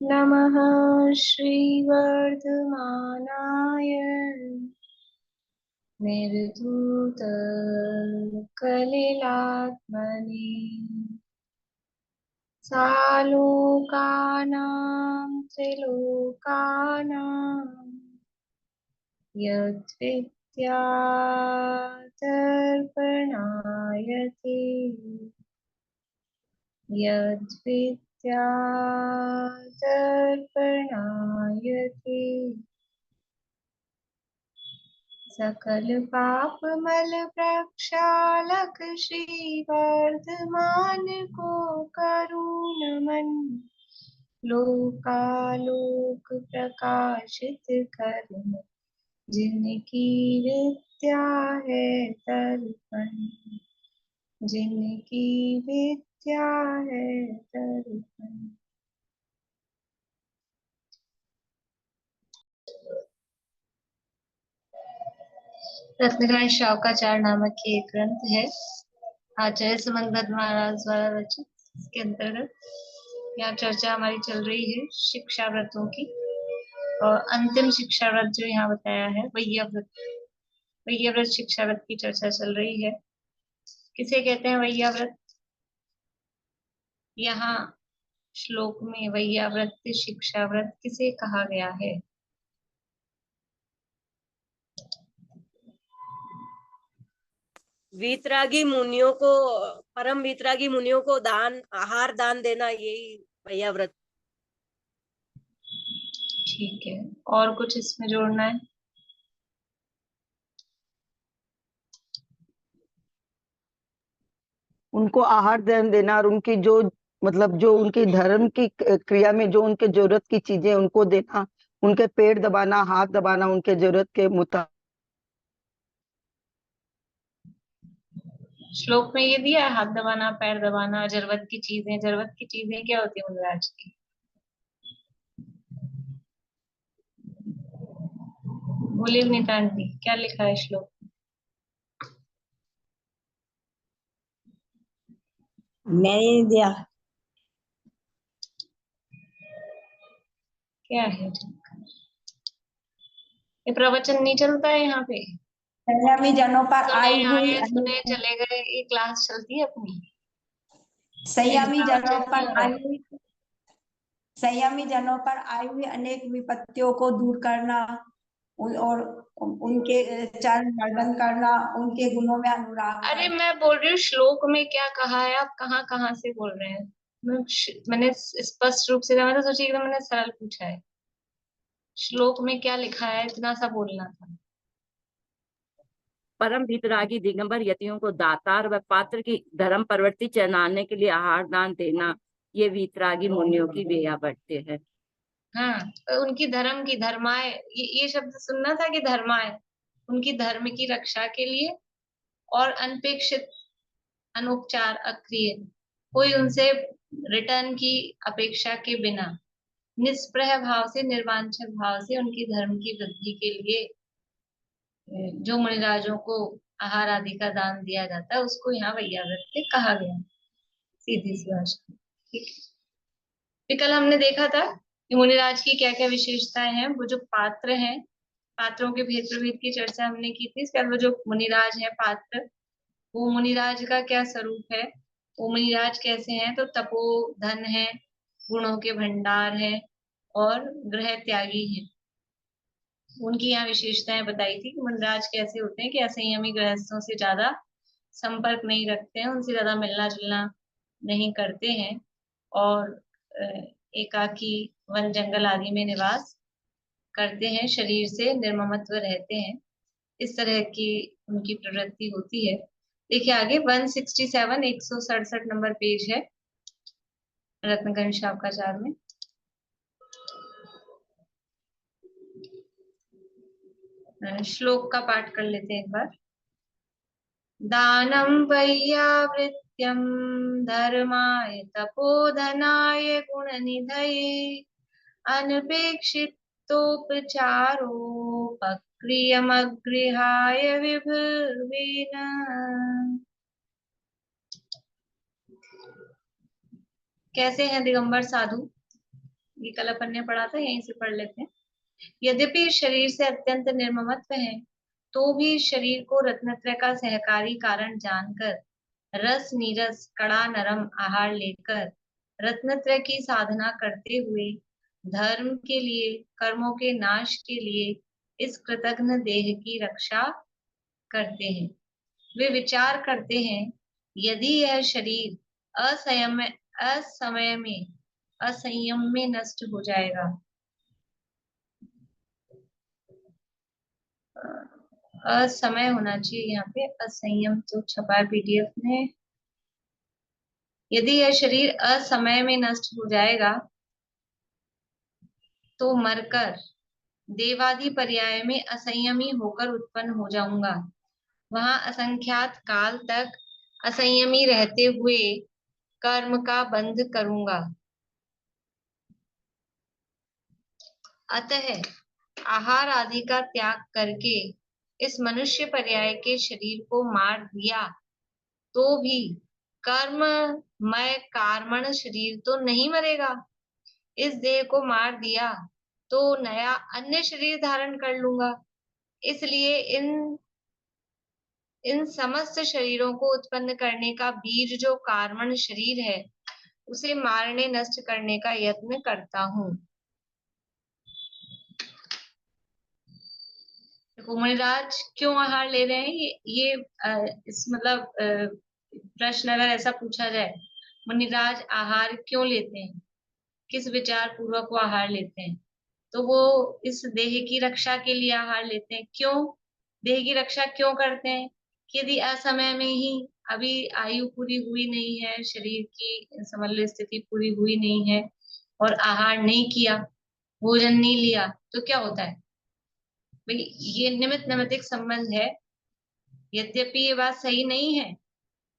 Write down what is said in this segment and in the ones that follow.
नमः श्रीवर्धमानाय निर्धूतकलिलात्मने सालोकानां त्रिलोकानां यद्विद्यादर्पणायते यद्विद्यादर्पणायते सकल पापमल प्रक्षालक श्रीवर्धमान को करुणमन लोकालोक प्रकाशित करन जिनकी विद्या है दर्पण जिनकी विद्या है दर्पण। रत्नगण शौकाचार नामक ये एक ग्रंथ है, आचार्य सुमंत महाराज द्वारा रचित। इसके अंतर्गत यहाँ चर्चा हमारी चल रही है शिक्षा व्रतों की, और अंतिम शिक्षा व्रत जो यहाँ बताया है वैयाव्रत, वैयाव्रत शिक्षा व्रत की चर्चा चल रही है। किसे कहते हैं वैयाव्रत? यहाँ श्लोक में वैयाव्रत शिक्षा व्रत किसे कहा गया है? वीतरागी मुनियों को, परम वीतरागी मुनियों को दान, आहार दान देना, यही वैयाव्रत। ठीक है, और कुछ इसमें जोड़ना है? उनको आहार देना और उनकी जो मतलब जो उनकी धर्म की क्रिया में जो उनके जरूरत की चीजें उनको देना, उनके पेट दबाना, हाथ दबाना उनके जरूरत के मुताबिक। श्लोक में ये दिया है, हाथ दबाना, पैर दबाना, जरूरत की चीजें। जरूरत की चीजें क्या होती है मुनिराज की? बोलिए नीतान जी, क्या लिखा है श्लोक? मैंने दिया। क्या है? ये प्रवचन नहीं चलता है यहाँ पे? संयमी जनों पर सुने आई हुई आए, सुने चले गए, ये क्लास चलती है अपनी। संयमी जनों पर चल रहा आई है। हुई संयमी जनों पर आई हुई अनेक विपत्तियों को दूर करना, और उनके चरण वर्णन करना, उनके गुणों में अनुराग अरे करना। मैं बोल रही हूँ श्लोक में क्या कहा है, आप कहाँ कहाँ से बोल रहे हैं? मैंने स्पष्ट रूप से, मैं तो सोची एकदम मैंने सरल पूछा है। श्लोक में क्या लिखा है, इतना सा बोलना था। परम वीतरागी दिगंबर यतियों को दातार व पात्र की धर्म प्रवृत्ति चलाने के लिए आहार दान देना, ये वीतरागी मुनियों की वैयाव्रत है। हाँ, तो उनकी धर्म की धर्माए, ये शब्द सुनना था कि धर्माए, उनकी धर्म की रक्षा के लिए, और अनपेक्षित, अनुपचार, अक्रिय, कोई उनसे रिटर्न की अपेक्षा के बिना, निष्प्रह भाव से, निर्वांछक भाव से उनकी धर्म की वृद्धि के लिए जो मुनिराजों को आहार आदि का दान दिया जाता है, उसको यहाँ वैयाव्रत कहा गया। सीधी सी भाषा। ठीक है। फिर कल हमने देखा था कि मुनिराज की क्या क्या विशेषताएं हैं। वो जो पात्र हैं, पात्रों के भेद प्रभेद की चर्चा हमने की थी। इसके बाद वो जो मुनिराज है पात्र, वो मुनिराज का क्या स्वरूप है, वो मुनिराज कैसे हैं? तो तपोधन है, गुणों के भंडार है, और ग्रह त्यागी है। उनकी यहाँ विशेषताएं बताई थी कि मुनिराज कैसे होते हैं कि असंयमी गृहस्थों से ज्यादा संपर्क नहीं रखते हैं, उनसे ज्यादा मिलना जुलना नहीं करते हैं, और एकाकी वन जंगल आदि में निवास करते हैं, शरीर से निर्ममत्व रहते हैं। इस तरह की उनकी प्रवृत्ति होती है। देखिए आगे 167, 167 नंबर पेज है रत्नगंज शौकाचार में। श्लोक का पाठ कर लेते हैं एक बार। दानं वैयावृत्यं धर्माय तपोधनाय गुणनिधये अनपेक्षितोपचारोपक्रियमगृहाय विभुर्वेन। कैसे हैं दिगंबर साधु? ये कल अपन ने पढ़ा था, यहीं से पढ़ लेते हैं। यद्यपि शरीर से अत्यंत निर्ममत्व है, तो भी शरीर को रत्नत्रय का सहकारी कारण जानकर रस नीरस कड़ा नरम आहार लेकर रत्नत्रय की साधना करते हुए धर्म के लिए, कर्मों के नाश के लिए इस कृतघ्न देह की रक्षा करते हैं। वे विचार करते हैं, यदि यह शरीर असंयम में नष्ट हो जाएगा, असमय होना चाहिए यहाँ पे, असंयम तो छपा है पीडीएफ में। यदि यह शरीर असमय में नष्ट हो जाएगा तो मरकर देवादि पर्याय में असंयमी होकर उत्पन्न हो जाऊंगा। वहां असंख्यात काल तक असंयमी रहते हुए कर्म का बंध करूंगा। अतः आहार आदि का त्याग करके इस मनुष्य पर्याय के शरीर को मार दिया तो भी कर्ममय कार्मण शरीर तो नहीं मरेगा। इस देह को मार दिया तो नया अन्य शरीर धारण कर लूंगा। इसलिए इन समस्त शरीरों को उत्पन्न करने का बीज जो कार्मण शरीर है, उसे मारने नष्ट करने का यत्न करता हूँ। देखो मुनिराज क्यों आहार ले रहे हैं, ये इस मतलब प्रश्न अगर ऐसा पूछा जाए, मुनिराज आहार क्यों लेते हैं, किस विचार पूर्वक वो आहार लेते हैं, तो वो इस देह की रक्षा के लिए आहार लेते हैं। क्यों देह की रक्षा क्यों करते हैं? कि यदि असमय में ही, अभी आयु पूरी हुई नहीं है, शरीर की समल्य स्थिति पूरी हुई नहीं है और आहार नहीं किया, भोजन नहीं लिया, तो क्या होता है भाई, ये निमित्त नैमित्तिक संबंध है। यद्यपि ये बात सही नहीं है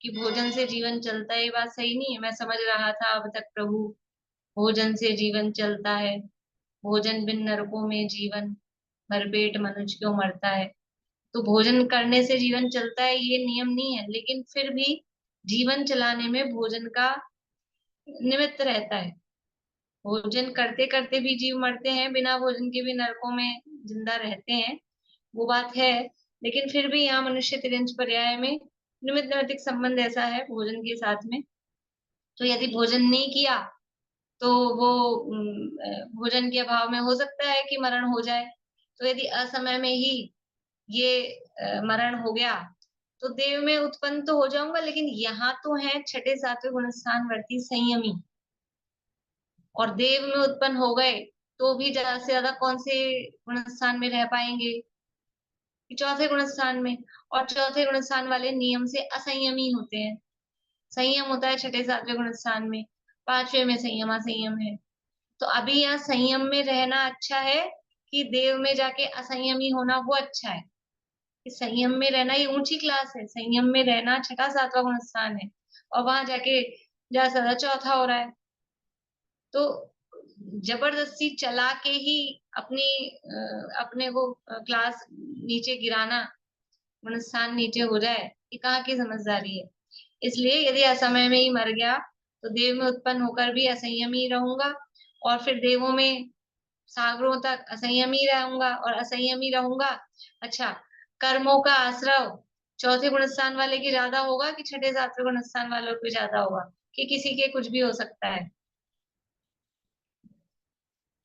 कि भोजन से जीवन चलता है, ये बात सही नहीं है। मैं समझ रहा था अब तक प्रभु भोजन से जीवन चलता है, भोजन बिन नरकों में जीवन, भरपेट मनुज क्यों मरता है। तो भोजन करने से जीवन चलता है ये नियम नहीं है, लेकिन फिर भी जीवन चलाने में भोजन का निमित्त रहता है। भोजन करते करते भी जीव मरते हैं, बिना भोजन के भी नरकों में जिंदा रहते हैं, वो बात है। लेकिन फिर भी यहाँ मनुष्य तिर्यंच पर्याय में निमित्त नैमित्तिक संबंध ऐसा है भोजन के साथ में। तो यदि भोजन नहीं किया तो वो भोजन के अभाव में हो सकता है कि मरण हो जाए। तो यदि असमय में ही ये मरण हो गया तो देव में उत्पन्न तो हो जाऊंगा, लेकिन यहाँ तो है छठे सातवें गुणस्थान वर्ती संयमी, और देव में उत्पन्न हो गए तो भी ज्यादा से ज्यादा कौन से गुणस्थान में रह पाएंगे, कि चौथे गुणस्थान में। और चौथे गुणस्थान वाले नियम से असंयमी होते हैं। संयम होता है छठे सातवें गुणस्थान में, पांचवे में संयम असंयम है। तो अभी यहाँ संयम में रहना अच्छा है कि देव में जाके असंयमी होना वो अच्छा है? कि संयम में रहना ये ऊंची क्लास है, संयम में रहना छठा सातवां गुणस्थान है, और वहां जाके जा सदा चौथा हो रहा है। तो जबरदस्ती चला के ही अपने को क्लास नीचे गिराना, गुणस्थान नीचे हो जाए, ये कहाँ की समझदारी है। इसलिए यदि असमय में ही मर गया तो देव में उत्पन्न होकर भी असंयमी रहूंगा, और फिर देवों में सागरों तक असंयमी रहूंगा, और असंयमी रहूंगा। अच्छा, कर्मों का आश्रव चौथे गुणस्थान वाले की ज्यादा होगा कि छठे सातवें गुणस्थान वालों के ज्यादा होगा, कि किसी के कुछ भी हो सकता है?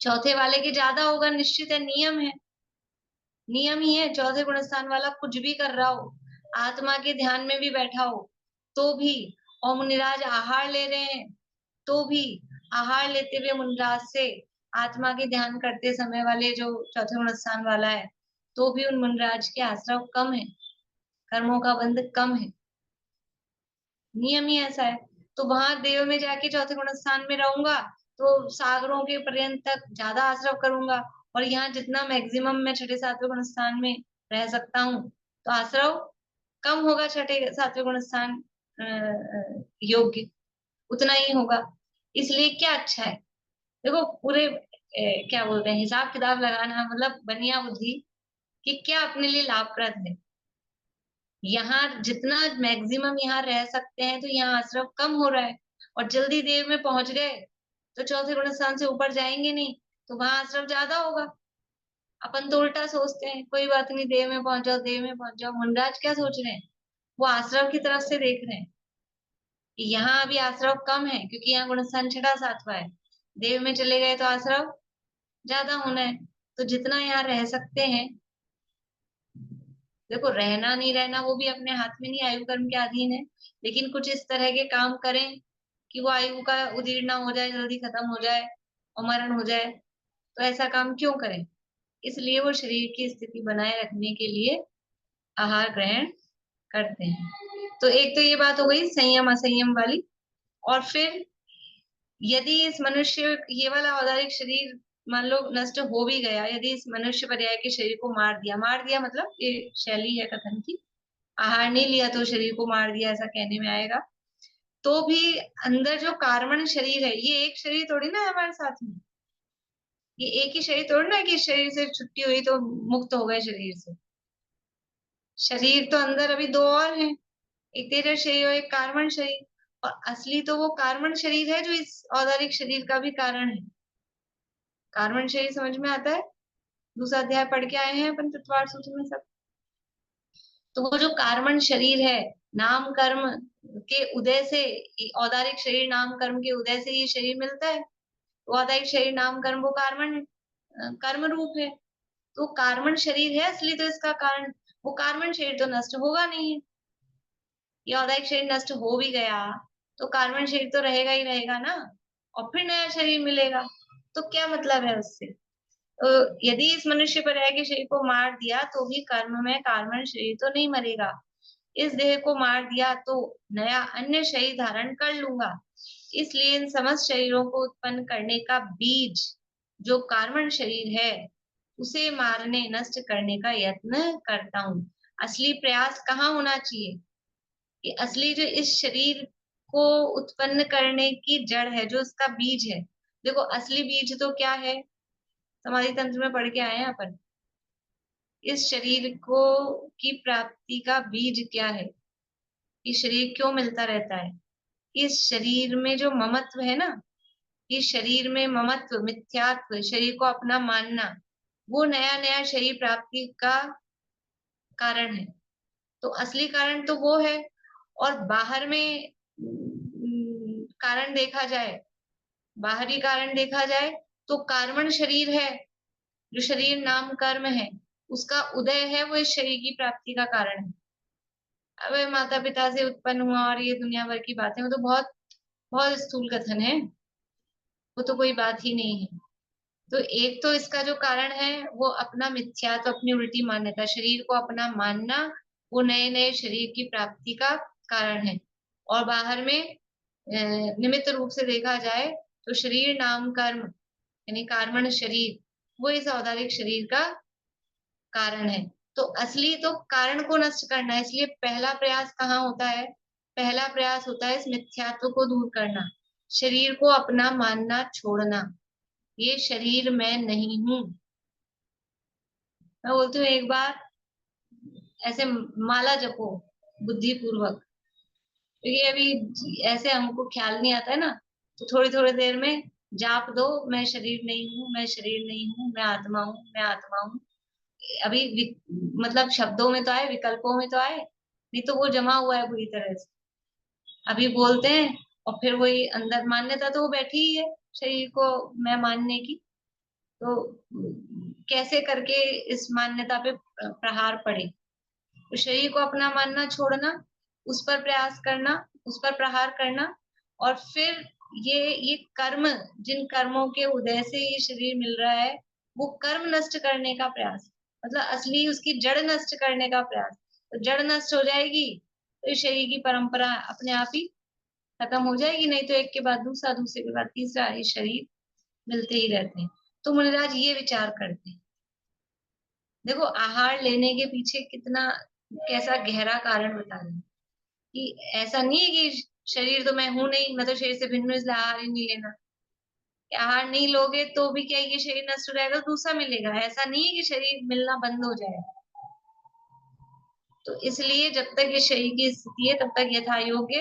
चौथे वाले के ज्यादा होगा, निश्चित है, नियम है, नियम ही है। चौथे गुणस्थान वाला कुछ भी कर रहा हो, आत्मा के ध्यान में भी बैठा हो तो भी, और मुनिराज आहार ले रहे हैं तो भी, आहार लेते हुए मुनिराज से आत्मा के ध्यान करते समय वाले जो चौथे गुणस्थान वाला है, तो भी उन मुनिराज के आश्रव कम है, कर्मों का बंध कम है, नियम ही ऐसा है। तो वहां देव में जाके चौथे गुणस्थान में रहूंगा तो सागरों के पर्यंत तक ज्यादा आश्रव करूंगा, और यहाँ जितना मैक्सिमम मैं छठे सातवें गुणस्थान में रह सकता हूँ तो आश्रव कम होगा, छठे सातवें गुणस्थान योग्य उतना ही होगा। इसलिए क्या अच्छा है, देखो पूरे क्या बोलते हैं, हिसाब किताब लगाना, मतलब बनिया बुद्धि कि क्या अपने लिए लाभप्रद है। यहाँ जितना मैक्सिमम यहाँ रह सकते हैं तो यहाँ आश्रम कम हो रहा है, और जल्दी देव में पहुंच गए तो चौथे गुण स्थान से ऊपर जाएंगे नहीं, तो वहां आश्रव ज्यादा होगा। अपन तो उल्टा सोचते हैं, कोई बात नहीं, देव में पहुंच जाओ, देव में पहुंच जाओ। मुंडराज क्या सोच रहे हैं, वो आश्रव की तरफ से देख रहे हैं कि यहाँ अभी आश्रव कम है, क्योंकि यहाँ गुणस्थान 6 7वां है। देव में चले गए तो आश्रव ज्यादा होना है, तो जितना यहाँ रह सकते हैं। देखो, रहना नहीं रहना वो भी अपने हाथ में नहीं, आयु कर्म के अधीन है, लेकिन कुछ इस तरह के काम करें कि वो आयु का उदीर्णा हो जाए, जल्दी खत्म हो जाए और मरण हो जाए। तो ऐसा काम क्यों करें, इसलिए वो शरीर की स्थिति बनाए रखने के लिए आहार ग्रहण करते हैं। तो एक तो ये बात हो गई संयम असंयम वाली। और फिर यदि इस मनुष्य, ये वाला औदारिक शरीर मान लो नष्ट हो भी गया, यदि इस मनुष्य पर्याय के शरीर को मार दिया मतलब ये शैली है कथन की, आहार नहीं लिया तो शरीर को मार दिया, ऐसा कहने में आएगा, तो भी अंदर जो कार्बन शरीर है, ये एक शरीर थोड़ी ना है हमारे साथ में, ये एक ही शरीर थोड़ी ना कि इस शरीर से छुट्टी हुई तो मुक्त हो गए शरीर से। शरीर तो अंदर अभी दो और हैं, एक तेजस शरीर और एक कार्बन शरीर। और असली तो वो कार्बन शरीर है जो इस औदारिक शरीर का भी कारण है। कार्बन शरीर समझ में आता है, दूसरा अध्याय पढ़ के आए हैं अपन तत्वार सूत्र में सब। तो वो जो कार्बन शरीर है, नाम कर्म के उदय से, औदारिक शरीर नाम कर्म के उदय से ये शरीर मिलता है। तो औदारिक शरीर नाम कर्म वो कार्बन कर्म रूप है, तो कार्बन शरीर है असली तो इसका कारण। वो कार्बन शरीर तो नष्ट होगा नहीं है, ये औदारिक शरीर नष्ट हो भी गया तो कार्बन शरीर तो रहेगा ही रहेगा ना, और फिर नया शरीर मिलेगा। तो क्या मतलब है उससे, तो यदि इस मनुष्य पर्याय के शरीर को मार दिया तो भी कर्म में कार्बन शरीर तो नहीं मरेगा। इस देह को मार दिया तो नया अन्य शरीर धारण कर लूंगा, इसलिए इन समस्त शरीरों को उत्पन्न करने का बीज जो कार्बन शरीर है उसे मारने नष्ट करने का यत्न करता हूँ। असली प्रयास कहाँ होना चाहिए, कि असली जो इस शरीर को उत्पन्न करने की जड़ है, जो इसका बीज है। देखो असली बीज तो क्या है, समाधि तंत्र में पढ़ के आए हैं अपन। इस शरीर को की प्राप्ति का बीज क्या है, ये शरीर क्यों मिलता रहता है, इस शरीर में जो ममत्व है ना, इस शरीर में ममत्व, मिथ्यात्व, शरीर को अपना मानना, वो नया नया शरीर प्राप्ति का कारण है। तो असली कारण तो वो है। और बाहर में कारण देखा जाए, बाहरी कारण देखा जाए तो कार्बन शरीर है, जो शरीर नाम कर्म है, उसका उदय है, वो इस शरीर की प्राप्ति का कारण है। अब माता पिता से उत्पन्न हुआ और ये दुनिया भर की बातें, वो तो बहुत बहुत स्थूल कथन है, वो तो कोई बात ही नहीं है। तो एक तो इसका जो कारण है वो अपना मिथ्या, तो अपनी उल्टी मान्यता, शरीर को अपना मानना, वो नए नए शरीर की प्राप्ति का कारण है। और बाहर में निमित्त रूप से देखा जाए तो शरीर नाम कर्म यानी कार्बन शरीर, वो इस औदारिक शरीर का कारण है। तो असली तो कारण को नष्ट करना है, इसलिए पहला प्रयास कहाँ होता है, पहला प्रयास होता है इस मिथ्यात्व को दूर करना, शरीर को अपना मानना छोड़ना, ये शरीर मैं नहीं हूं। मैं बोलती हूँ एक बार ऐसे माला जपो बुद्धि पूर्वक, क्योंकि अभी ऐसे हमको ख्याल नहीं आता है ना, तो थोड़ी थोड़ी देर में जाप दो, मैं शरीर नहीं हूँ, मैं शरीर नहीं हूँ, मैं आत्मा हूँ, मैं आत्मा हूँ। अभी मतलब शब्दों में तो आए, विकल्पों में तो आए, नहीं तो वो जमा हुआ है पूरी तरह से। अभी बोलते हैं और फिर वही अंदर मान्यता तो वो बैठी ही है शरीर को मैं मानने की। तो कैसे करके इस मान्यता पे प्रहार पड़े, तो शरीर को अपना मानना छोड़ना, उस पर प्रयास करना, उस पर प्रहार करना। और फिर ये कर्म, जिन कर्मों के उदय से ये शरीर मिल रहा है, वो कर्म नष्ट करने का प्रयास, मतलब असली उसकी जड़ नष्ट करने का प्रयास। तो जड़ नष्ट हो जाएगी तो इस शरीर की परंपरा अपने आप ही खत्म हो जाएगी, नहीं तो एक के बाद दूसरा, दूसरे के बाद तीसरा ये शरीर मिलते ही रहते हैं। तो मुनिराज ये विचार करते हैं, देखो आहार लेने के पीछे कितना कैसा गहरा कारण बता रहे हैं, कि ऐसा नहीं है कि शरीर तो मैं हूं नहीं, मैं तो शरीर से भिन्न हूं इसलिए आहार ही नहीं लेना। कि आहार नहीं लोगे तो भी क्या ये शरीर नष्ट हो जाएगा, दूसरा मिलेगा, ऐसा नहीं है कि शरीर मिलना बंद हो जाएगा। तो इसलिए जब तक ये शरीर की स्थिति है तब तक यथा योग्य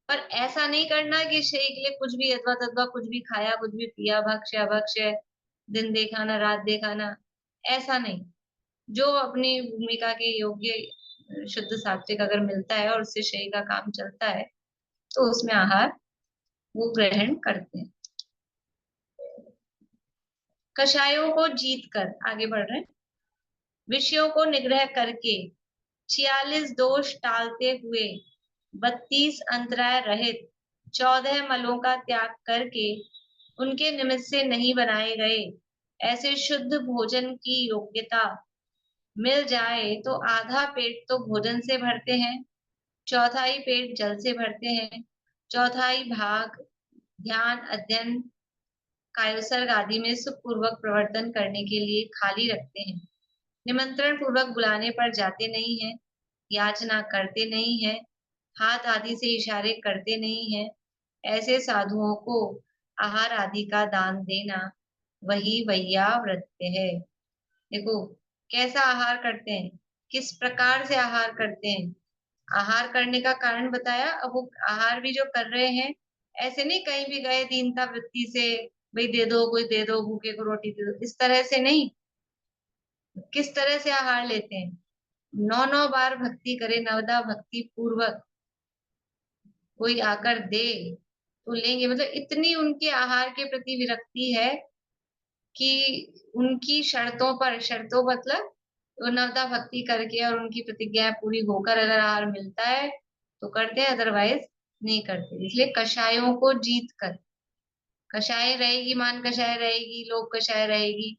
पर ऐसा नहीं करना कि शरीर के लिए कुछ भी अथवा तथवा कुछ भी खाया, कुछ भी पिया, भक्ष्य अभक्ष्य, दिन देखा ना रात देखा ना, ऐसा नहीं। जो अपनी भूमिका के योग्य शुद्ध सात्विक अगर मिलता है और उससे शरीर का काम चलता है तो उसमें आहार वो ग्रहण करते हैं। कषायों को जीत कर आगे बढ़ रहे हैं। विषयों को निग्रह करके 46 दोष टालते हुए 32 अंतराय रहित 14 मलों का त्याग करके उनके निमित्त से नहीं बनाए गए ऐसे शुद्ध भोजन की योग्यता मिल जाए तो आधा पेट तो भोजन से भरते हैं, चौथाई पेट जल से भरते हैं, चौथाई भाग ध्यान अध्ययन कायोसर्ग आदि में सुखपूर्वक प्रवर्तन करने के लिए खाली रखते हैं। निमंत्रण पूर्वक बुलाने पर जाते नहीं हैं, याचना करते नहीं हैं, हाथ आदि से इशारे करते नहीं हैं। ऐसे साधुओं को आहार आदि का दान देना वही वैयावृत्य है। देखो कैसा आहार करते हैं, किस प्रकार से आहार करते हैं। आहार करने का कारण बताया। अब वो आहार भी जो कर रहे हैं ऐसे नहीं कहीं भी गए दीनता वृत्ति से, भाई दे दो कोई दे दो, भूखे को रोटी दे दो, इस तरह से नहीं। किस तरह से आहार लेते हैं, 9 बार भक्ति करे, नवदा भक्ति पूर्वक कोई आकर दे तो लेंगे। मतलब इतनी उनके आहार के प्रति विरक्ति है कि उनकी शर्तों मतलब वो नवदा भक्ति करके और उनकी प्रतिज्ञा पूरी होकर अगर आहार मिलता है तो करते हैं, अदरवाइज नहीं करते। इसलिए कषायों को जीत कर, कषाय रहेगी, मान कषाय रहेगी, लोक कषाय रहेगी,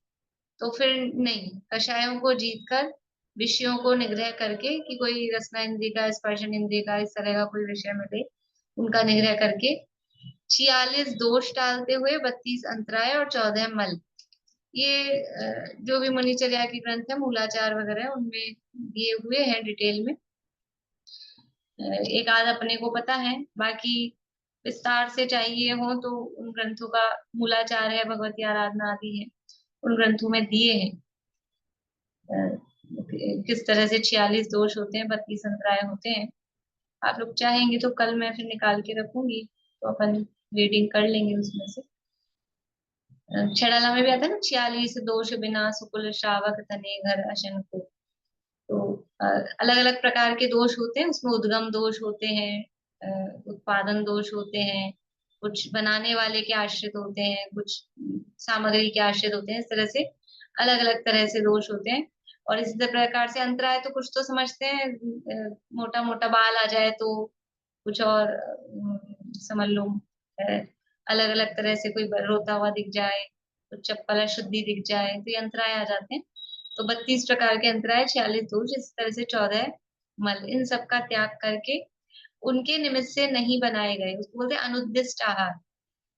तो फिर नहीं। कषायों को जीत कर विषयों को निग्रह करके कि कोई रसना इंद्रिय का, स्पर्शन इंद्रिय का, इस तरह का कोई विषय मिले उनका निग्रह करके 46 दोष टालते हुए 32 अंतराय और 14 मल। ये जो भी मुनिचर्या के ग्रंथ है, मूलाचार वगैरह उनमें दिए हुए हैं डिटेल में। एक आध अपने को पता है, बाकी विस्तार से चाहिए हो तो उन ग्रंथों का, मूलाचार है, भगवती आराधना आदि है, उन ग्रंथों में दिए हैं किस तरह से 46 दोष होते हैं, 32 अंतराय होते हैं। आप लोग चाहेंगे तो कल मैं फिर निकाल के रखूंगी तो अपन रीडिंग कर लेंगे उसमें से। छड़ाला में भी आता है ना, 46 दोष बिना सुकुल श्रावक तने घर अशन को। तो अलग अलग प्रकार के दोष होते हैं, उसमें उद्गम दोष होते हैं, उत्पादन दोष होते हैं, कुछ बनाने वाले के आश्रित होते हैं, कुछ सामग्री के आश्रित होते हैं। इस तरह से अलग अलग तरह से दोष होते हैं। और इसी प्रकार से अंतराय तो कुछ तो समझते हैं, मोटा मोटा बाल आ जाए तो कुछ और समझ लो, अलग अलग तरह से कोई रोता हुआ दिख जाए, कुछ चप्पल अशुद्धि दिख जाए, तो ये अंतराय आ जाते हैं। तो 32 प्रकार के अंतराय, 46 दोष, इस तरह से 14 मल, इन सब का त्याग करके उनके निमित्त से नहीं बनाए गए, उसको बोलते हैं अनुद्दिष्ट आहार।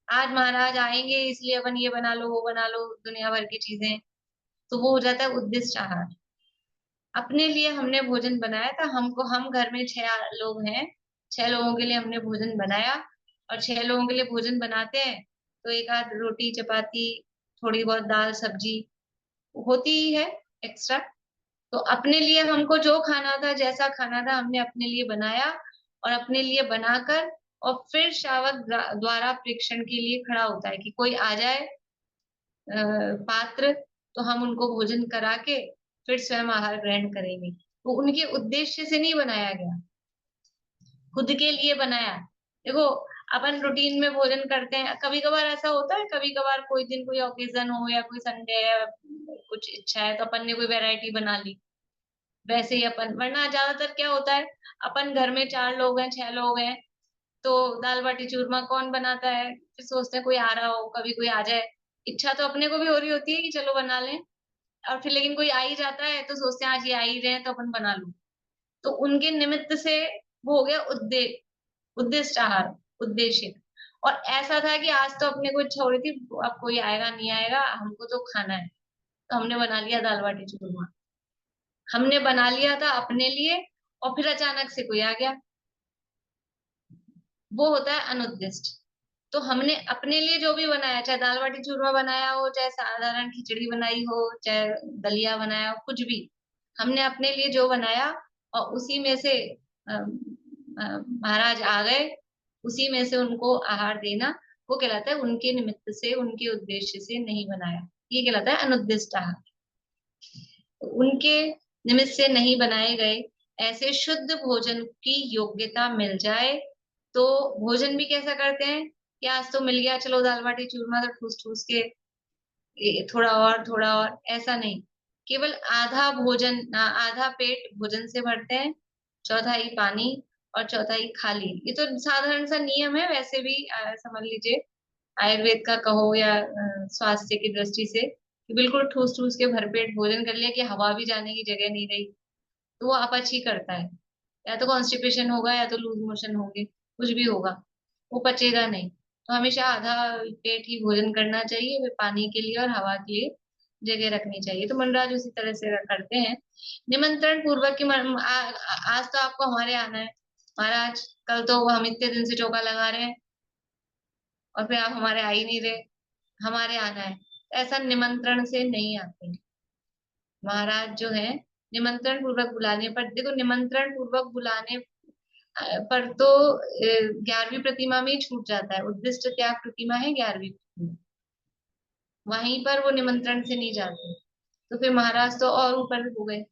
आज महाराज आएंगे इसलिए अपन ये बना लो वो बना लो, दुनिया भर की चीजें, तो वो हो जाता है उद्दिष्ट आहार। अपने लिए हमने भोजन बनाया था, हम घर में 6 लोग हैं, 6 लोगों के लिए हमने भोजन बनाया, और 6 लोगों के लिए भोजन बनाते हैं तो एक आध रोटी चपाती, थोड़ी बहुत दाल सब्जी होती ही है एक्स्ट्रा। तो अपने लिए हमको जो खाना था, जैसा खाना था, हमने अपने लिए बनाया, और अपने लिए बनाकर और फिर श्रावक द्वारा प्रेक्षण के लिए खड़ा होता है कि कोई आ जाए पात्र तो हम उनको भोजन करा के फिर स्वयं आहार ग्रहण करेंगे। तो उनके उद्देश्य से नहीं बनाया गया, खुद के लिए बनाया। देखो अपन रूटीन में भोजन करते हैं, कभी कभार ऐसा होता है, कभी कभार कोई दिन कोई ओकेजन हो या कोई संडे है, कुछ इच्छा है तो अपन ने कोई वैरायटी बना ली, वैसे ही अपन। वरना ज्यादातर क्या होता है, अपन घर में 4 लोग हैं 6 लोग हैं तो दाल बाटी चूरमा कौन बनाता है, फिर सोचते हैं कोई आ रहा हो, कभी कोई आ जाए। इच्छा तो अपने को भी हो रही होती है कि चलो बना लें, और फिर लेकिन कोई आ ही जाता है तो सोचते हैं आज ये आ ही रहे हैं तो अपन बना लो। तो उनके निमित्त से वो हो गया उद्दिष्ट आहार, उद्देश्य। और ऐसा था कि आज तो अपने को इच्छा हो रही थी, अब कोई आएगा नहीं आएगा, हमको तो खाना है, तो हमने बना लिया दाल बाटी चूरमा। हमने बना लिया था अपने लिए, और फिर अचानक से कोई आ गया, वो होता है अनुद्दिष्ट। तो हमने अपने लिए जो भी बनाया, चाहे दाल बाटी चूरमा बनाया हो, चाहे साधारण खिचड़ी बनाई हो, चाहे दलिया बनाया हो, कुछ भी हमने अपने लिए जो बनाया, और उसी में से महाराज आ गए उसी में से उनको आहार देना, वो कहलाता है उनके निमित्त से, उनके उद्देश्य से नहीं बनाया, ये कहलाता है अनुद्दिष्ट आहार। उनके निमित्त से नहीं बनाए गए ऐसे शुद्ध भोजन की योग्यता मिल जाए तो भोजन भी कैसा करते हैं कि आज तो मिल गया, चलो दाल बाटी चूरमा, तो ठूस ठूस के थोड़ा और ऐसा नहीं, केवल आधा भोजन, आधा पेट भोजन से भरते हैं, चौथाई पानी और चौथाई खाली। ये तो साधारण सा नियम है, वैसे भी समझ लीजिए आयुर्वेद का कहो या स्वास्थ्य की दृष्टि से, कि बिल्कुल ठूस ठूस के भरपेट भोजन कर लिया कि हवा भी जाने की जगह नहीं रही, तो वो अपच ही करता है, या तो कॉन्स्टिपेशन होगा या तो लूज मोशन होंगे, कुछ भी होगा, वो पचेगा नहीं। तो हमेशा आधा पेट ही भोजन करना चाहिए, वे पानी के लिए और हवा के लिए जगह रखनी चाहिए। तो मनराज उसी तरह से करते हैं। निमंत्रण पूर्वक की आज तो आपको हमारे आना है महाराज, कल तो हम इतने दिन से चौका लगा रहे हैं और फिर आप हमारे आ ही नहीं रहे, हमारे आना है, ऐसा निमंत्रण से नहीं आते महाराज जो है। निमंत्रण पूर्वक बुलाने पर, देखो निमंत्रण पूर्वक बुलाने पर तो 11वीं प्रतिमा में ही छूट जाता है, उद्दिष्ट त्याग प्रतिमा है 11वीं प्रतिमा, वहीं पर वो निमंत्रण से नहीं जाते, तो फिर महाराज तो और ऊपर हो गए,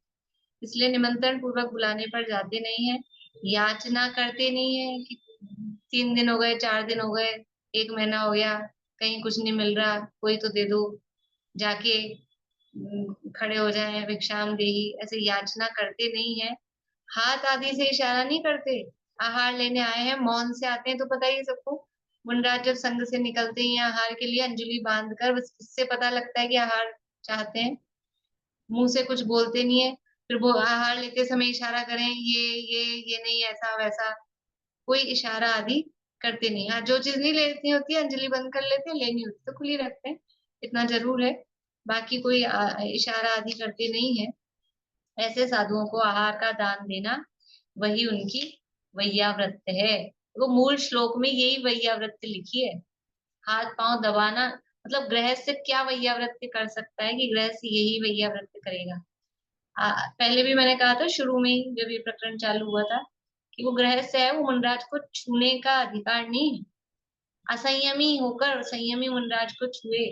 इसलिए निमंत्रण पूर्वक बुलाने पर जाते नहीं है। याचना करते नहीं है कि 3 दिन हो गए, 4 दिन हो गए, 1 महीना हो गया, कहीं कुछ नहीं मिल रहा, कोई तो दे दो, जाके खड़े हो जाए भिक्षाम देही, ऐसे याचना करते नहीं है। हाथ आदि से इशारा नहीं करते, आहार लेने आए हैं, मौन से आते हैं, तो पता ही सबको मुंडराज जब संघ से निकलते हैं आहार के लिए अंजलि बांध कर, बस इससे पता लगता है कि आहार चाहते हैं, मुंह से कुछ बोलते नहीं है। फिर वो आहार लेते समय इशारा करें, ये नहीं, ऐसा वैसा, कोई इशारा आदि करते नहीं। हाँ, जो चीज नहीं लेनी होती है अंजलि बंद कर लेते हैं, लेनी होती तो खुली रखते हैं, इतना जरूर है, बाकी कोई इशारा आदि करते नहीं है। ऐसे साधुओं को आहार का दान देना वही उनकी वैयावृत्त है। वो मूल श्लोक में यही वैयावृत्त लिखी है, हाथ पांव दबाना, मतलब गृहस्थ क्या वैयावृत्त कर सकता है कि गृहस्थ यही वैयावृत्त करेगा। पहले भी मैंने कहा था शुरू में ही जब ये प्रकरण चालू हुआ था कि वो गृहस्थ है, वो मुनराज को छूने का अधिकार नहीं है, असंयमी होकर संयमी मुनराज को छुए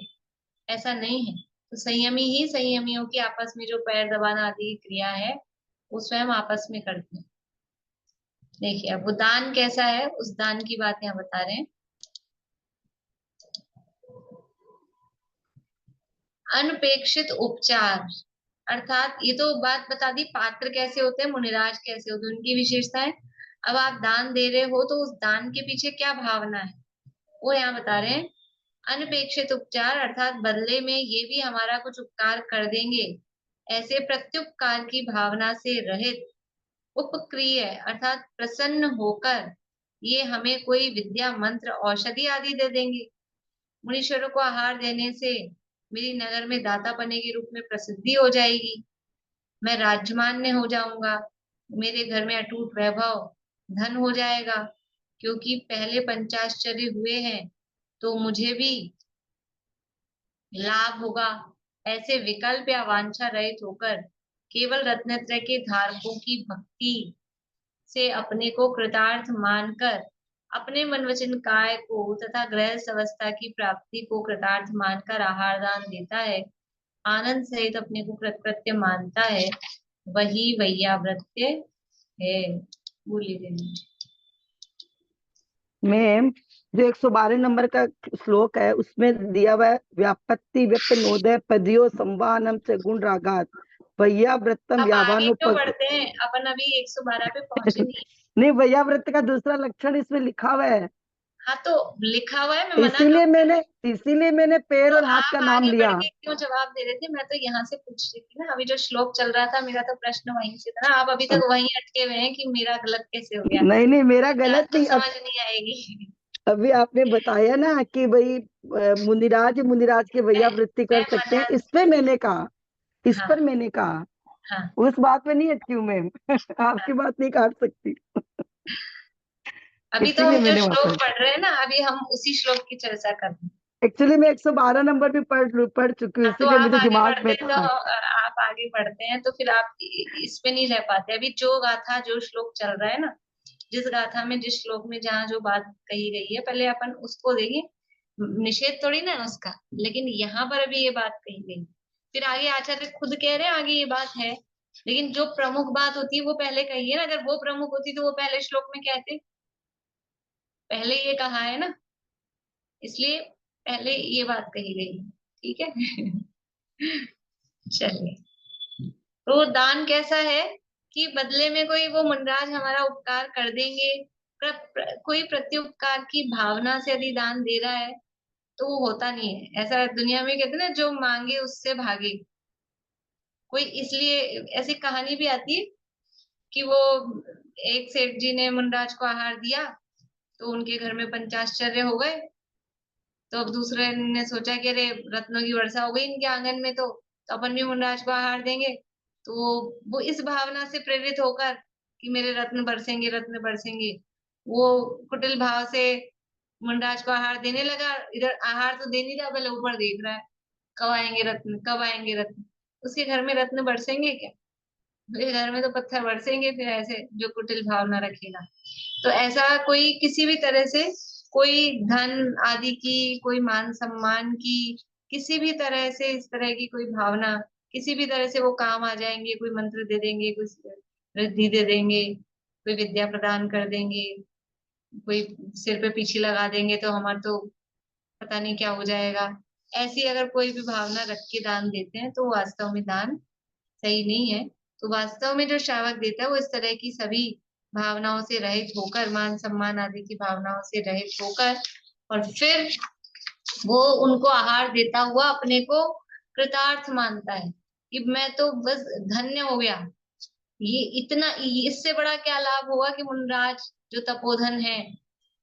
ऐसा नहीं है। तो संयमी ही संयमियों की आपस में जो पैर दबाना आदि की क्रिया है वो स्वयं आपस में करते हैं। देखिए अब वो दान कैसा है, उस दान की बात यहाँ बता रहे हैं। अनपेक्षित उपचार, अर्थात ये तो बात बता दी पात्र कैसे होते हैं, मुनिराज कैसे होते हैं, उनकी विशेषताएं। अब आप दान दे रहे हो तो उस दान के पीछे क्या भावना है वो यहाँ बता रहे हैं। अनपेक्षित उपचार अर्थात बदले में ये भी हमारा कुछ उपकार कर देंगे, ऐसे प्रत्युपकार की भावना से रहित उपक्रिय अर्थात प्रसन्न होकर ये हमें कोई विद्या मंत्र औषधि आदि दे देंगे। मुनीश्वरों को आहार देने से मेरी नगर में दाता पने के रूप में प्रसिद्धि हो जाएगी, मैं राजमान्य हो जाऊंगा, मेरे घर में अटूट वैभव धन हो जाएगा, क्योंकि पहले पंचाश्चर्य हुए हैं तो मुझे भी लाभ होगा। ऐसे विकल्प या वांछा रहित होकर केवल रत्नत्रय के धारकों की भक्ति से अपने को कृतार्थ मानकर, अपने मन वचन काय को तथा गृहस्थ अवस्था की प्राप्ति को कृतार्थ मानकर आहार दान देता है, आनंद सहित अपने को कृतकृत्य मानता है, वही वैयावृत्य है। बोलिए मैम, जो 112 नंबर का श्लोक है उसमें दिया हुआ है व्यापत्ति व्यक्त नोदय पदियो संवाहनम से गुण रागात वैयावृत्तम अब आगे क्यों व्यावानुपग। बढ़ते हैं, अपन अभी 112 पे पहुंचे नहीं। नहीं, वैयावृत्त का दूसरा लक्षण इसमें लिखा हुआ है, हाँ तो लिखा हुआ है, मैं मना इसीलिए मैंने पैर तो और हाथ का आप नाम आगे लिया। बढ़ के क्यों जवाब दे रहे थे, मैं तो यहाँ से पूछ रही थी ना, अभी जो श्लोक चल रहा था मेरा तो प्रश्न वहीं से था ना, आप अभी तक वहीं अटके हुए हैं कि मेरा गलत कैसे हो गया। नहीं नहीं, मेरा बात गलत तो नहीं। समझ नहीं आएगी। अभी आपने बताया ना कि भाई मुनिराज के वैयावृत्ति कर मैं सकते हैं, मना, इस पे मैंने कहा, इस हाँ पर मैंने कहा, हाँ उस बात पे नहीं अटकी हूँ मैम। हाँ। आपकी बात नहीं काट सकती, अभी तो इसीलिए हम जो मैंने श्लोक वहां पढ़ रहे हैं ना, अभी हम उसी श्लोक की चर्चा कर रहे हैं। एक्चुअली मैं 112 नंबर भी पढ़ चुकी हूँ, हाँ, तो इसीलिए आप मुझे आगे दिमाग बढ़ते में हैं तो था। आप आगे बढ़ते हैं तो फिर आप इस पे नहीं रह पाते। अभी जो गाथा जो श्लोक चल रहा है ना, जिस गाथा में, जिस श्लोक में जहाँ जो बात कही गई है, पहले अपन उसको देखें। निषेध थोड़ी ना है उसका, लेकिन यहाँ पर अभी ये बात कही गई, फिर आगे आचार्य खुद कह रहे हैं आगे ये बात है, लेकिन जो प्रमुख बात होती है वो पहले कही है ना। अगर वो प्रमुख होती तो वो पहले श्लोक में कहते, पहले ये कहा है ना, इसलिए पहले ये बात कही गई है। ठीक है। चलिए, तो दान कैसा है कि बदले में कोई वो मुनराज हमारा उपकार कर देंगे, कोई प्रत्युपकार की भावना से यदि दान दे रहा है तो वो होता नहीं है। ऐसा दुनिया में कहते हैं ना, जो मांगे उससे भागे। कोई इसलिए ऐसी कहानी भी आती है कि वो एक सेठ जी ने मुनराज को आहार दिया तो उनके घर में पंचाश्चर्य हो गए। तो अब दूसरे ने सोचा कि अरे रत्नों की वर्षा हो गई इनके आंगन में, तो अपन भी मुनराज को आहार देंगे। तो वो इस भावना से प्रेरित होकर कि मेरे रत्न बरसेंगे, रत्न बरसेंगे, वो कुटिल भाव से मुनराज को आहार देने लगा। इधर आहार तो दे नहीं रहा, पहले ऊपर देख रहा है कब आएंगे रत्न, कब आएंगे रत्न। उसके घर में रत्न बरसेंगे क्या? मेरे घर में तो पत्थर बरसेंगे। फिर ऐसे जो कुटिल भावना रखेगा, तो ऐसा कोई किसी भी तरह से कोई धन आदि की, कोई मान सम्मान की, किसी भी तरह से इस तरह की कोई भावना, किसी भी तरह से वो काम आ जाएंगे। कोई मंत्र दे देंगे, कोई रिद्धि दे देंगे, कोई विद्या प्रदान कर देंगे, कोई सिर पे पीछे लगा देंगे तो हमारा तो पता नहीं क्या हो जाएगा। ऐसी अगर कोई भी भावना रख के दान देते हैं तो वो वास्तव में दान सही नहीं है। तो वास्तव में जो श्रावक देता है वो इस तरह की सभी भावनाओं से रहित होकर, मान सम्मान आदि की भावनाओं से रहित होकर, और फिर वो उनको आहार देता हुआ अपने को कृतार्थ मानता है कि मैं तो बस धन्य हो गया। ये इतना, इससे बड़ा क्या लाभ होगा कि मुनराज जो तपोधन है,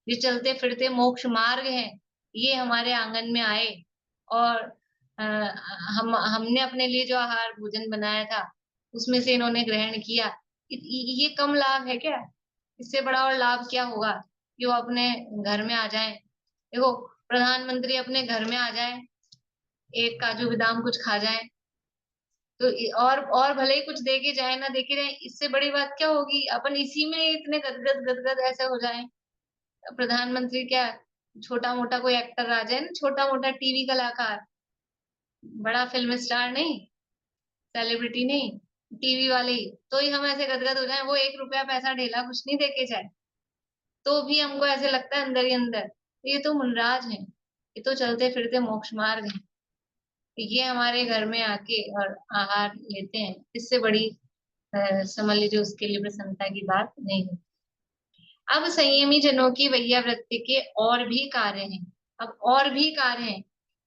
जो चलते फिरते मोक्ष मार्ग है, ये हमारे आंगन में आए और अ, हमने अपने लिए जो आहार भोजन बनाया था उसमें से इन्होंने ग्रहण किया। ये कम लाभ है क्या? इससे बड़ा और लाभ क्या होगा कि वो अपने घर में आ जाए। देखो, प्रधानमंत्री अपने घर में आ जाए, एक काजू बादाम कुछ खा जाए, तो और भले ही कुछ दे के जाए ना दे के जाए, इससे बड़ी बात क्या होगी? अपन इसी में इतने गदगद गदगद ऐसे हो जाए। प्रधानमंत्री क्या, छोटा मोटा कोई एक्टर आ जाए ना, छोटा मोटा टीवी कलाकार, बड़ा फिल्म स्टार नहीं, सेलिब्रिटी नहीं, टीवी वाले ही, तो ही हम ऐसे गदगद हो जाए। वो 1 रुपया पैसा ढेला कुछ नहीं देके जाए, तो भी हमको ऐसे लगता है अंदर ही अंदर ये तो मुनराज है, ये तो चलते फिरते मोक्ष मार्ग है, ये हमारे घर में आके और आहार लेते हैं। इससे बड़ी समझ लीजिए उसके लिए प्रसन्नता की बात नहीं है। अब संयमी जनों की वैयावृत्ति के और भी कार्य हैं। अब और भी कार्य हैं,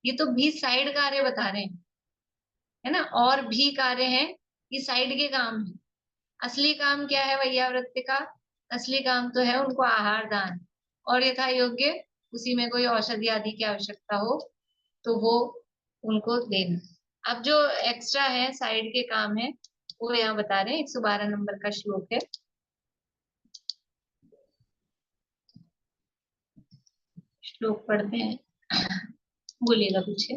ये तो भी साइड कार्य बता रहे हैं, है ना। और भी कार्य हैं, ये साइड के काम है। असली काम क्या है वैयावृत्ति का? असली काम तो है उनको आहार दान, और यथा योग्य उसी में कोई औषधि आदि की आवश्यकता हो तो वो उनको देना। अब जो एक्स्ट्रा है, साइड के काम है, वो यहाँ बता रहे हैं। 112 नंबर का श्लोक है, श्लोक पढ़ते हैं। बोलिएगा पीछे।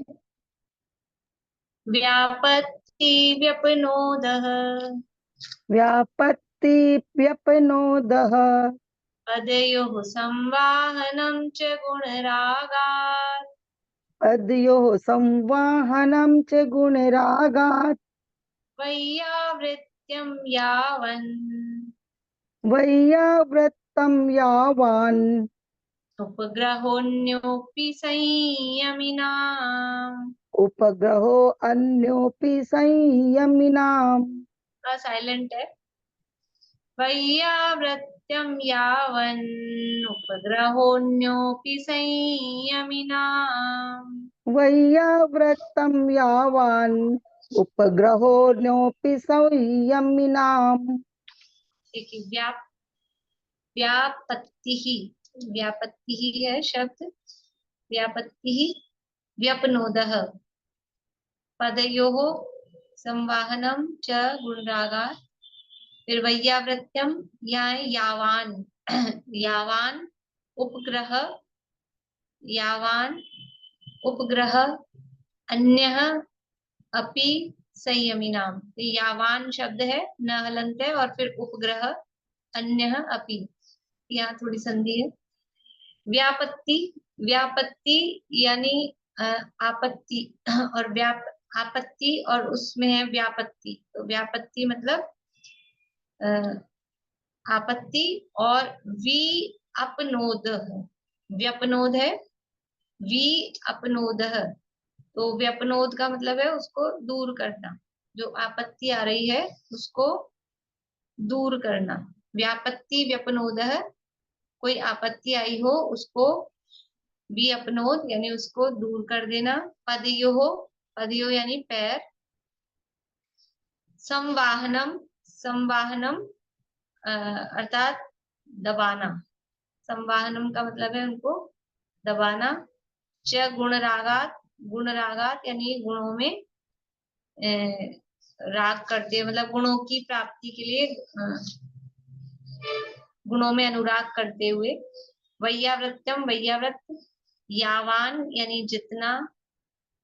व्यापत्ति व्यपनोदः व्यापत्ति व्यपनोदः पदयोः संवाहनं च गुणरागात् पदयोः संवाहनं च गुणरागात् वैयावृत्यं यावन् वैयावृत्तं यावान् उपग्रहोऽन्योऽपि संयमिनाम्। उपग्रहो अन्योऽपि संयमिनाम्। थोड़ा साइलेंट है। वैयावृत्यं यावन् उपग्रहोऽन्योऽपि संयमिनाम्। वैयावृत्तं यावान् उपग्रहोऽन्योऽपि संयमिनाम्। देखिए, व्यापत्तिः, व्यापत्तिः है शब्द, व्यापत्तिः व्यपनोदः पदयोः संवाहनं च गुणरागात्। फिर वैयावृत्यम, यहाँ यावान, यावान उपग्रह, यावान उपग्रह अन्यः अपि संयमिनाम। यावान शब्द है न हलंत है, और फिर उपग्रह अन्यः अपि, यहाँ थोड़ी संधि है। व्यापत्ति, व्यापत्ति यानी आपत्ति, और आपत्ति और उसमें है व्यापत्ति। तो व्यापत्ति मतलब आपत्ति, और वी अपनोद, व्यपनोद है, वी अपनोद। तो व्यपनोद का मतलब है उसको दूर करना, जो आपत्ति आ रही है उसको दूर करना। व्यापत्ति व्यपनोद, कोई आपत्ति आई हो उसको भी अपनोद यानी उसको दूर कर देना। पदयो हो, पदयो यानी पैर। संवाहनम, संवाहनम अर्थात दबाना, संवाहनम का मतलब है उनको दबाना। च गुणरागात, गुणरागात यानी गुणों में राग करते, मतलब गुणों की प्राप्ति के लिए गुणों में अनुराग करते हुए। वैयावृत्यम, वैयावृत यावान यानी जितना।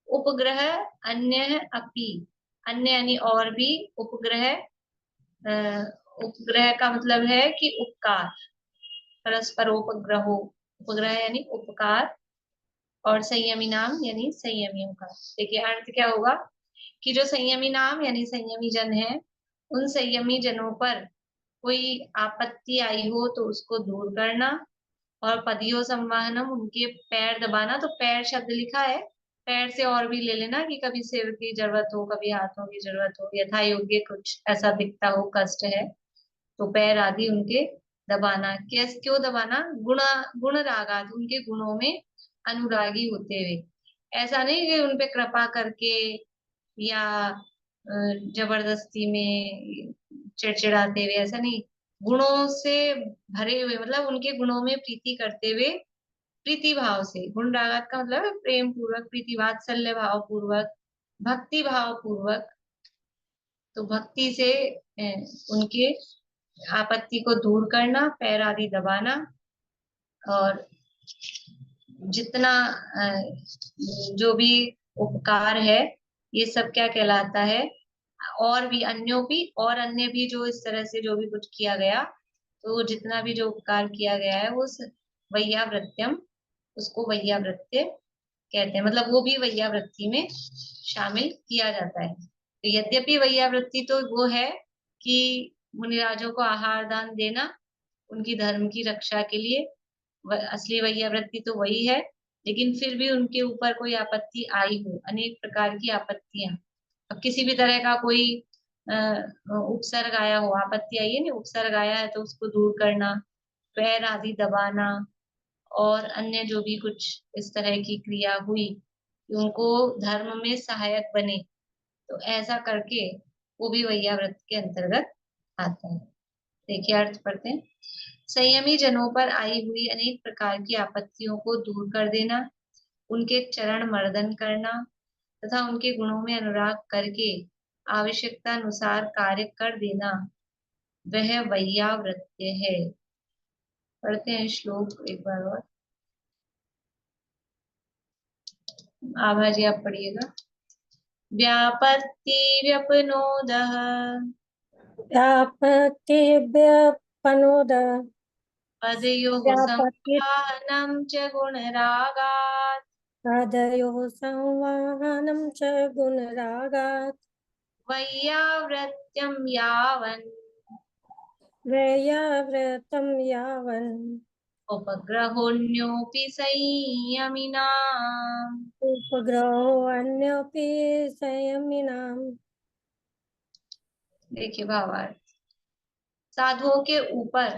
उपग्रह अन्य अपि, अन्य यानी और भी। उपग्रह, उपग्रह का मतलब है कि उपकार, परस्परोपग्रहो, उपग्रह यानी उपकार। और संयमी नाम यानी संयमियों का। देखिए अर्थ क्या होगा कि जो संयमी नाम यानी संयमी जन है, उन संयमी जनों पर कोई आपत्ति आई हो तो उसको दूर करना। और पदियो संवाहनम, उनके पैर दबाना। तो पैर शब्द लिखा है, पैर से और भी ले लेना कि कभी सिर की जरूरत हो, कभी हाथों की जरूरत हो, यथा योग्य कुछ ऐसा दिखता हो, कष्ट है तो पैर आदि उनके दबाना। कैसे, क्यों दबाना? गुण रागात, उनके गुणों में अनुरागी होते हुए। ऐसा नहीं कि उनपे कृपा करके या जबरदस्ती में चिड़चिड़ाते हुए, ऐसा नहीं। गुणों से भरे हुए, मतलब उनके गुणों में प्रीति करते हुए, प्रीति भाव से। गुण रागात का मतलब है प्रेम पूर्वक, प्रीति वात्सल्य भाव पूर्वक, भक्ति भाव पूर्वक। तो भक्ति से उनके आपत्ति को दूर करना, पैर आदि दबाना। और जितना जो भी उपकार है, ये सब क्या कहलाता है? और भी अन्यों भी, और अन्य भी जो इस तरह से जो भी कुछ किया गया, तो जितना भी जो उपकार किया गया है वो वैयावृत्यम, उसको वैयावृत्य कहते हैं। मतलब वो भी वैयावृत्ति में शामिल किया जाता है। तो यद्यपि वैयावृत्ति तो वो है कि मुनिराजों को आहार दान देना उनकी धर्म की रक्षा के लिए, असली वैयावृत्ति तो वही है। लेकिन फिर भी उनके ऊपर कोई आपत्ति आई हो, अनेक प्रकार की आपत्तियां, अब किसी भी तरह का कोई उपसर्ग आया हो, आपत्ति आई है ना, उपसर्ग आया है तो उसको दूर करना, पैर आदि दबाना, और अन्य जो भी कुछ इस तरह की क्रिया हुई कि उनको धर्म में सहायक बने, तो ऐसा करके वो भी वैयाव्रत के अंतर्गत आता है। देखिए अर्थ पढ़ते हैं। संयमी जनों पर आई हुई अनेक प्रकार की आपत्तियों को दूर कर देना, उनके चरण मर्दन करना तथा उनके गुणों में अनुराग करके आवश्यकता अनुसार कार्य कर देना, वह वैयावृत्य है। पढ़ते हैं श्लोक एक बार और। आभा जी आप पढ़िएगा। व्यापत्ति व्यपनोदः व्यापत्तिव्यपनोद पदयोः व्यापत्ति संवाहनं च गुणरागात् पदयोः संवाहनं च गुणरागात् वैयावृत्यं यावन् वैयावृतं यावन् उपग्रहोऽन्योऽपि संयमिनाम्। उपग्रहोऽन्योऽपि संयमिनाम्। देखिए भावार्थ। साधुओं के ऊपर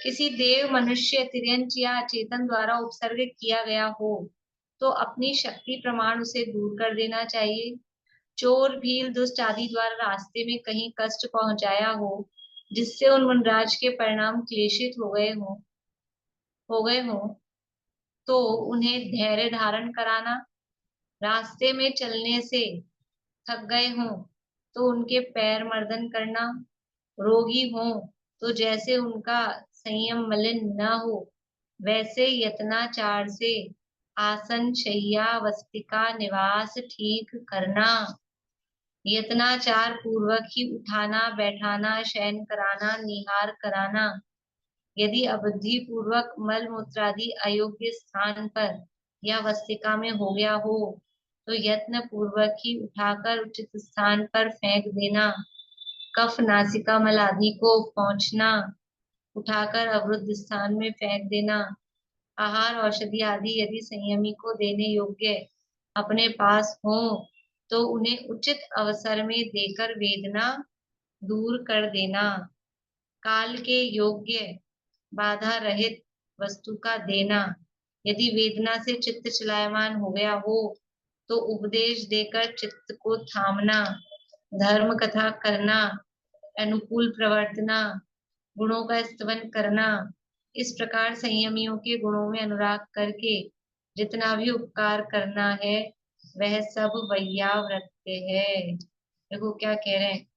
किसी देव, मनुष्य, तिर्यंच या चेतन द्वारा उपसर्ग किया गया हो तो अपनी शक्ति प्रमाण उसे दूर कर देना चाहिए। चोर, भील, दुष्ट आदि द्वारा रास्ते में कहीं कष्ट पहुंचाया हो जिससे उन वनराज के परिणाम क्लेशित हो गए हो तो उन्हें धैर्य धारण कराना। रास्ते में चलने से थक गए हों तो उनके पैर मर्दन करना। रोगी हों तो जैसे उनका संयम मलिन न हो वैसे यत्नाचार से आसन, शय्या, वस्तिका, निवास ठीक करना। यत्नाचार पूर्वक ही उठाना, बैठाना, शयन कराना, निहार कराना। यदि अबुद्धि पूर्वक मल मूत्रादि अयोग्य स्थान पर या वस्तिका में हो गया हो तो यत्न पूर्वक ही उठाकर उचित स्थान पर फेंक देना। कफ नासिका मल आदि को पहुंचना, उठाकर अवरुद्ध स्थान में फेंक देना। आहार औषधि आदि यदि संयमी को देने योग्य अपने पास हो तो उन्हें उचित अवसर में देकर वेदना दूर कर देना। काल के योग्य बाधा रहित वस्तु का देना। यदि वेदना से चित्त चलायमान हो गया हो तो उपदेश देकर चित्त को थामना, धर्म कथा करना, अनुकूल प्रवर्तना, गुणों का स्तवन करना। इस प्रकार संयमियों के गुणों में अनुराग करके जितना भी उपकार करना है वह सब वैयावृत्य है। देखो क्या कह रहे हैं।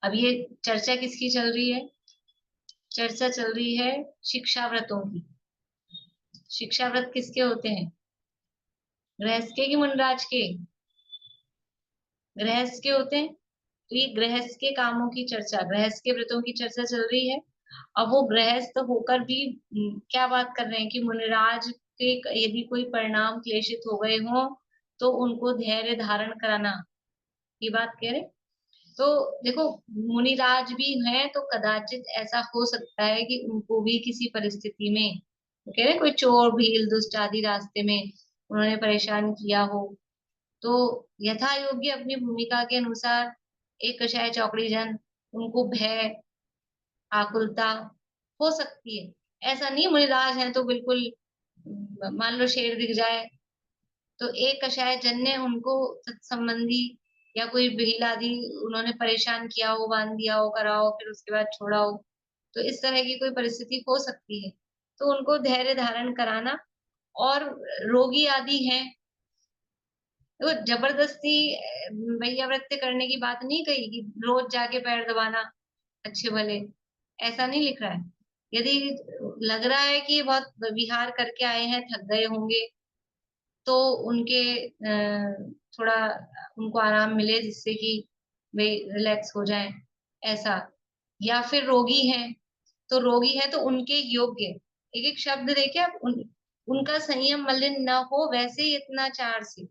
अब ये चर्चा किसकी चल रही है? चर्चा चल रही है शिक्षाव्रतों की। शिक्षाव्रत किसके होते हैं? गृहस्थ के कि मुनिराज के? गृहस्थ के होते हैं। तो ये गृहस्थ के कामों की चर्चा, गृहस्थ के व्रतों की चर्चा चल रही है। अब वो गृहस्थ होकर भी क्या बात कर रहे हैं कि मुनिराज के यदि कोई परिणाम क्लेशित हो गए हों तो उनको धैर्य धारण कराना, ये बात कह रहे। तो देखो मुनिराज भी हैं तो कदाचित ऐसा हो सकता है कि उनको भी किसी परिस्थिति में, तो कह रहे कोई चोर भील दुष्ट आदि रास्ते में उन्होंने परेशान किया हो तो यथा योग्य अपनी भूमिका के अनुसार एक कषाय चौकड़ी जन उनको भय आकुलता हो सकती है। ऐसा नहीं मुनिराज है तो बिल्कुल मान लो शेर दिख जाए तो एक कषाय जन ने उनको संबंधी या कोई भील आदि उन्होंने परेशान किया हो, बांध दिया हो, करा हो, फिर उसके बाद छोड़ा हो, तो इस तरह की कोई परिस्थिति हो सकती है। तो उनको धैर्य धारण कराना। और रोगी आदि हैं तो जबरदस्ती वैयावृत्य करने की बात नहीं कही कि रोज जाके पैर दबाना अच्छे भले, ऐसा नहीं लिख रहा है। यदि लग रहा है कि बहुत विहार करके आए हैं, थक गए होंगे, तो उनके थोड़ा उनको आराम मिले जिससे कि वे रिलैक्स हो जाएं, ऐसा। या फिर रोगी हैं तो रोगी है तो उनके योग्य, एक एक शब्द देखे आप, उनका संयम मलिन न हो वैसे ही इतना चार से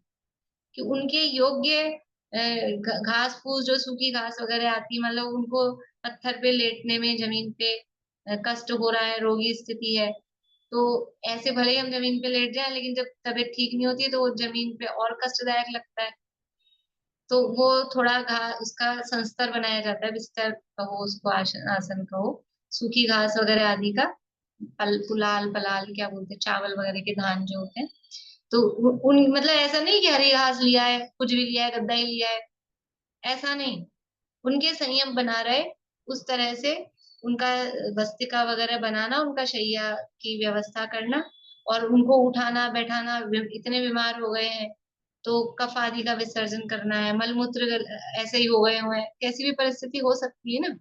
कि उनके योग्य घास फूस जो सूखी घास वगैरह आती, मतलब उनको पत्थर पे लेटने में जमीन पे कष्ट हो रहा है, रोगी स्थिति है, तो ऐसे भले ही हम जमीन पे लेट जाएं लेकिन जब तबीयत ठीक नहीं होती है तो वो जमीन पे और कष्टदायक लगता है। तो वो थोड़ा उसका संस्तर बनाया जाता है, बिस्तर कहो उसको, आसन कहो, सूखी घास वगैरह आदि का, पुलाल पलाल क्या बोलते हैं, चावल वगैरह के धान जो होते हैं। तो उन मतलब ऐसा नहीं कि हरी घास लिया है, कुछ भी लिया है, गद्दा ही लिया है, ऐसा नहीं। उनके संयम बना रहे उस तरह से उनका बस्तिका वगैरह बनाना, उनका शैया की व्यवस्था करना और उनको उठाना बैठाना। इतने बीमार हो गए हैं तो कफ आदि का विसर्जन करना है, मलमूत्र ऐसे ही हो गए हुए हैं, कैसी भी परिस्थिति हो सकती है ना,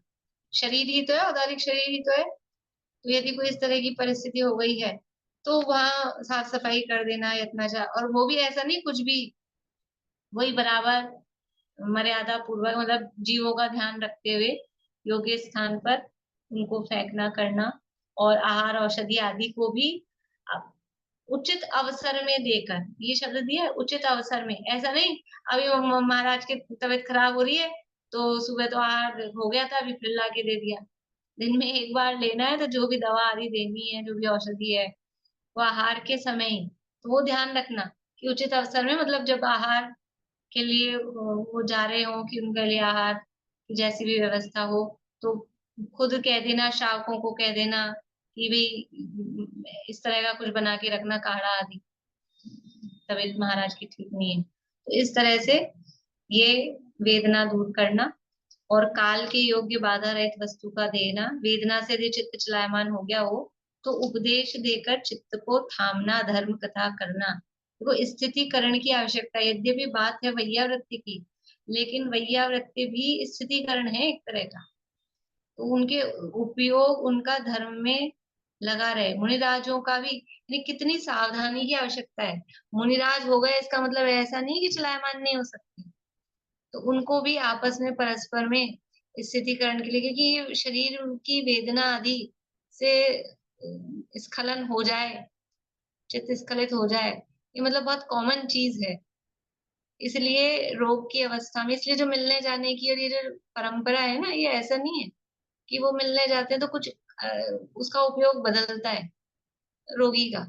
शरीर ही तो है, औदारिक शरीर ही तो है। तो यदि कोई इस तरह की परिस्थिति हो गई है तो वहां साफ सफाई कर देना यत्नाचा, और वो भी ऐसा नहीं कुछ भी, वही बराबर मर्यादा पूर्वक, मतलब जीवों का ध्यान रखते हुए योग्य स्थान पर उनको फेंकना करना। और आहार औषधि आदि को भी उचित अवसर में देकर, ये शब्द दिया है उचित अवसर में, ऐसा नहीं अभी महाराज की तबीयत खराब हो रही है तो सुबह तो आहार हो गया था अभी फिर ला के दे दिया। दिन में एक बार लेना है तो जो भी दवा आदि देनी है, जो भी औषधि है, वो आहार के समय ही, तो वो ध्यान रखना कि उचित अवसर में, मतलब जब आहार के लिए वो जा रहे हो कि उनके लिए आहार की जैसी भी व्यवस्था हो तो खुद कह देना, शावकों को कह देना कि भाई इस तरह का कुछ बना के रखना, काढ़ा आदि, तबीयत महाराज की ठीक नहीं है। तो इस तरह से ये वेदना दूर करना और काल के योग्य बाधा रहित वस्तु का देना। वेदना से यदि चित्त चलायमान हो गया हो तो उपदेश देकर चित्त को थामना, धर्म कथा करना। देखो स्थितिकरण की आवश्यकता, यद्यपि बात है वैयावृत्ति की, लेकिन वैयावृत्ति भी स्थितिकरण है एक तरह का, तो उनके उपयोग उनका धर्म में लगा रहे। मुनिराजों का भी कितनी सावधानी की आवश्यकता है। मुनिराज हो गए इसका मतलब ऐसा नहीं कि चलायमान नहीं हो सकती, तो उनको भी आपस में परस्पर में स्थितिकरण के लिए, क्योंकि शरीर की वेदना आदि से स्खलन हो जाए, चित्त स्खलित हो जाए, ये मतलब बहुत कॉमन चीज है। इसलिए रोग की अवस्था में, इसलिए जो मिलने जाने की और ये जो परंपरा है ना, ये ऐसा नहीं है कि वो मिलने जाते हैं तो कुछ उसका उपयोग बदलता है रोगी का।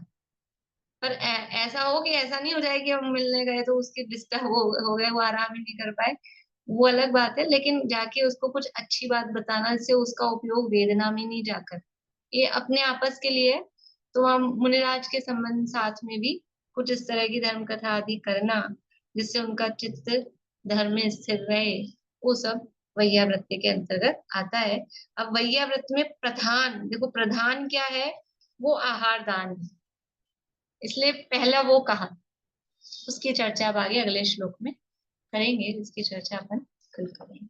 पर ऐसा हो कि ऐसा नहीं हो जाए कि हम मिलने गए तो उसकी डिस्टर्ब हो गए, वो आराम ही नहीं कर पाए, वो अलग बात है। लेकिन जाके उसको कुछ अच्छी बात बताना, जिससे उसका उपयोग वेदना में नहीं जाकर, ये अपने आपस के लिए। तो हम मुनिराज के संबंध साथ में भी कुछ इस तरह की धर्म कथा आदि करना, जिससे उनका चित्त धर्म में स्थिर रहे, वो सब वैयावृत्ति के अंतर्गत आता है। अब वैयावृत्त में प्रधान, देखो प्रधान क्या है, वो आहार दान है, इसलिए पहला वो कहा। उसकी चर्चा अब आगे अगले श्लोक में करेंगे, जिसकी चर्चा अपन कल करेंगे।